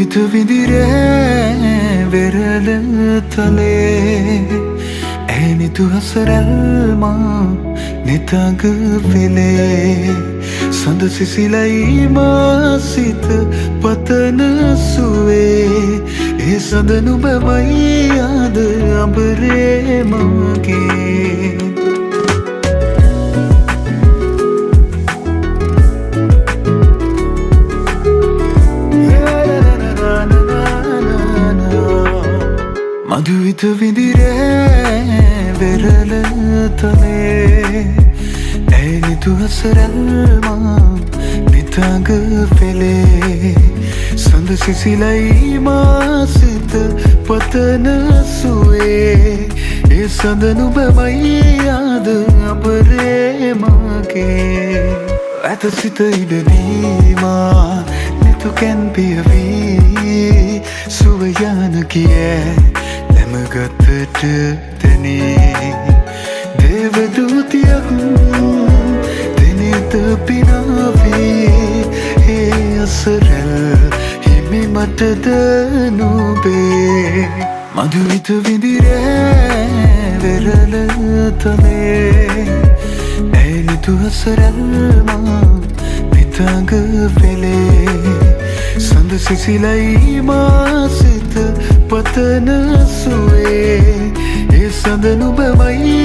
මදුවිත විදිරේ වෙරළ තලේ ඇනිතු හසරල්මා නිතග වෙලේ සඳ සිසිලයි මාසිත පතන සුවේ ඒ සඳ නුබමයි ආද අඹරේ මගේ මදුවිත විදිරේ වෙරළ තලේ ඇනිතු හසරල්මා නිතග වෙලේ සඳ සිසිලයි මාසිත පතන සුවේ ඒ සඳ නුබමයි ආද අඹරේ මගේ ඇත සිත ඉඩනීමා නැතුකැන් පියවී සුවයන කියේ ගතට තැනේ දේවදූතියක් දෙනෙත පිනාවේ ඒ අසරල් හිමි මටද නුබේ මදුවිත විදිරේ වෙරළ තලේ ඇනිතු හසරල්මා නිතග වෙලේ සඳ සිසිලයි මාසිත පතන සුවේ ඒ සඳ නුබමයි